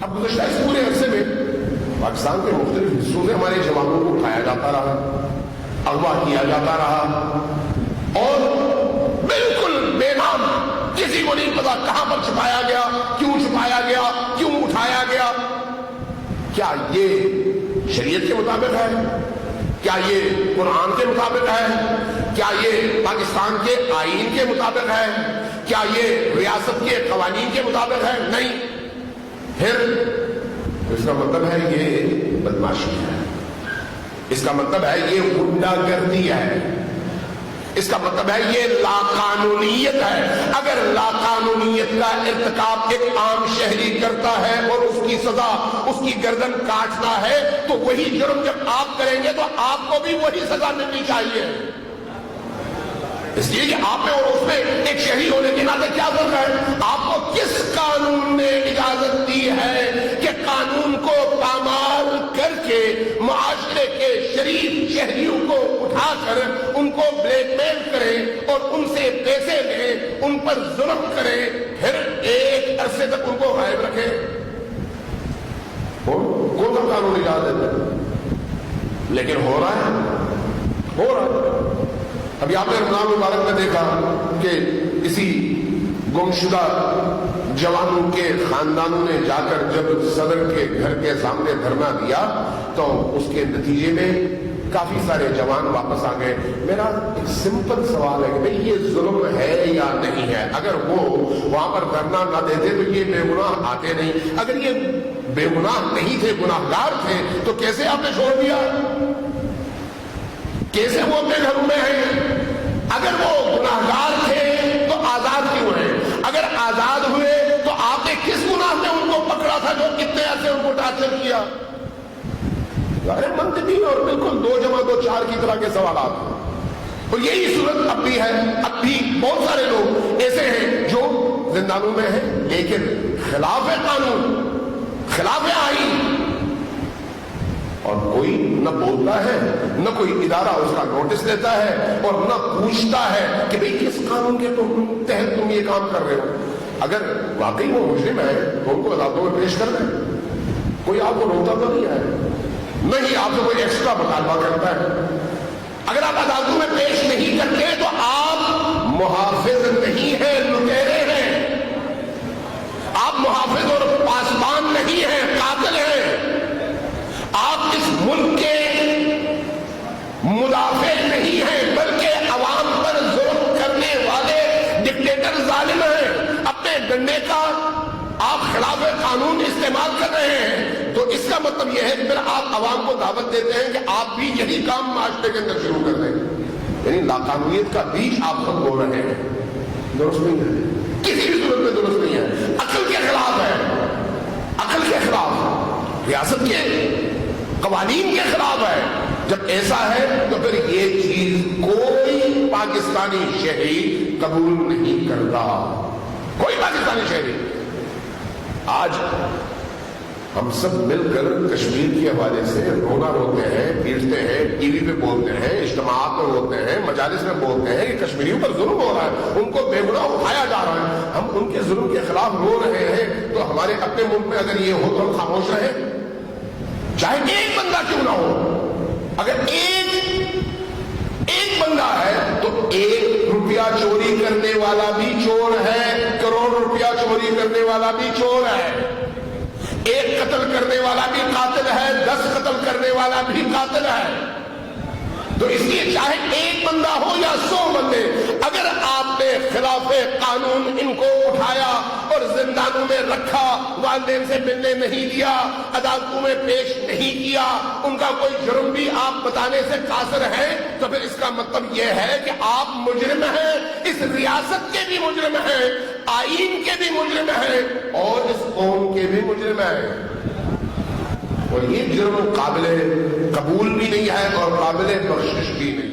اب گزشتہ اس پورے عرصے میں پاکستان کے مختلف حصوں سے ہمارے جوانوں کو اٹھایا جاتا رہا، اغوا کیا جاتا رہا، اور بالکل بے نام، کسی کو نہیں پتا کہاں پر چھپایا گیا، کیوں چھپایا گیا، کیوں اٹھایا گیا۔ کیا یہ شریعت کے مطابق ہے؟ کیا یہ قرآن کے مطابق ہے؟ کیا یہ پاکستان کے آئین کے مطابق ہے؟ کیا یہ ریاست کے قوانین کے مطابق ہے؟ نہیں۔ پھر اس کا مطلب ہے یہ بدماشی ہے، اس کا مطلب ہے یہ غنڈہ گردی ہے، اس کا مطلب ہے یہ لاقانونیت ہے۔ اگر لاقانونیت کا ارتکاب ایک عام شہری کرتا ہے اور اس کی سزا اس کی گردن کاٹنا ہے، تو وہی جرم جب آپ کریں گے تو آپ کو بھی وہی سزا ملنی چاہیے، اس لیے کہ آپ میں اور اس میں ایک شہری ہونے کے ناطے کیا فرق ہے؟ آپ کو کس قانون نے اجازت دی ہے کہ قانون کو پامال کر کے معاشرے کے شریف شہریوں کو اٹھا کر ان کو بلیک میل کریں اور ان سے پیسے لیں، ان پر ظلم کریں، پھر ایک عرصے تک ان کو غائب رکھیں؟ کون سا قانون اجازت ہے؟ لیکن ہو رہا ہے۔ ابھی آپ نے رمضان مبارک میں دیکھا کہ کسی گمشدہ جوانوں کے خاندانوں نے جا کر جب صدر کے گھر کے سامنے دھرنا دیا تو اس کے نتیجے میں کافی سارے جوان واپس آ گئے۔ میرا ایک سمپل سوال ہے کہ بھئی یہ ظلم ہے یا نہیں ہے؟ اگر وہ وہاں پر دھرنا نہ دیتے تو یہ بے گناہ آتے نہیں، اگر یہ بے گناہ نہیں تھے، گناہگار تھے، تو کیسے آپ نے چھوڑ دیا؟ کیسے وہ اپنے گھروں میں ہیں؟ اگر وہ گناہگار تھے تو آزاد کیوں ہیں؟ اگر آزاد ہوئے تو آپ نے کس گناہ میں ان کو پکڑا تھا جو کتنے عرصے ان کو ٹارچر کیا؟ منطقی اور بالکل 2 + 2 = 4 کی طرح کے سوالات، اور یہی صورت اب بھی ہے۔ اب بھی بہت سارے لوگ ایسے ہیں جو زندانوں میں ہیں لیکن خلاف قانون، خلاف آئین، اور کوئی نہ بولتا ہے، نہ کوئی ادارہ اس کا نوٹس لیتا ہے اور نہ پوچھتا ہے کہ بھئی کس قانون کے تحت تم یہ کام کر رہے ہو۔ اگر واقعی وہ مجرم ہے تو ان کو عدالتوں میں پیش کر دیں، کوئی آپ کو روکتا تو نہیں ہے، نہیں آپ سے کوئی ایکسٹرا مطالبہ کرتا ہے۔ اگر آپ عدالتوں میں پیش نہیں کرتے تو آپ محافظ نہیں ہیں، لٹیرے ہیں، آپ محافظ اور پاسبان نہیں ہیں، قاتل ہیں۔ آپ اس ملک کے مدافع نہیں ہیں بلکہ عوام پر ظلم کرنے والے ڈکٹیٹر ظالم ہیں۔ اپنے ڈنڈے کا آپ خلاف قانون استعمال کر رہے ہیں، تو اس کا مطلب یہ ہے کہ پھر آپ عوام کو دعوت دیتے ہیں کہ آپ بھی یہی کام معاشرے کے اندر شروع کر دیں، یعنی لاقانونیت کا بیج آپ خود بول رہے ہیں۔ درست نہیں ہے، کسی بھی صورت میں درست نہیں ہے، عقل کے خلاف ہے، عقل کے خلاف، ریاست کے قوانین کے خلاف ہے۔ جب ایسا ہے تو پھر یہ چیز کوئی پاکستانی شہری قبول نہیں کرتا، کوئی پاکستانی شہری۔ آج ہم سب مل کر کشمیر کے حوالے سے رونا روتے ہیں، پیٹتے ہیں، ٹی وی پہ بولتے ہیں، اجتماعات میں بولتے ہیں، مجالس میں بولتے ہیں کہ کشمیریوں پر ظلم ہو رہا ہے، ان کو بے گناہ اٹھایا جا رہا ہے۔ ہم ان کے ظلم کے خلاف رو رہے ہیں تو ہمارے اپنے ملک میں اگر یہ ہو تو ہم خاموش رہیں؟ چاہے ایک بندہ کیوں نہ ہو، اگر ایک بندہ ہے تو 1 روپیہ چوری کرنے والا بھی چور ہے، کروڑ روپیہ چوری کرنے والا بھی چور ہے، 1 قتل کرنے والا بھی قاتل ہے، 10 قتل کرنے والا بھی قاتل ہے۔ تو اس لیے چاہے ایک بندہ ہو یا 100 بندے، اگر آپ نے خلاف قانون ان کو اٹھایا اور زندانوں میں رکھا، والدین سے ملنے نہیں دیا، عدالتوں میں پیش نہیں کیا، ان کا کوئی جرم بھی آپ بتانے سے قاصر ہیں، تو پھر اس کا مطلب یہ ہے کہ آپ مجرم ہیں، اس ریاست کے بھی مجرم ہیں، آئین کے بھی مجرم ہیں اور اس قوم کے بھی مجرم ہیں، اور یہ جرم قابل قبول بھی نہیں ہے اور قابل بخشش بھی نہیں۔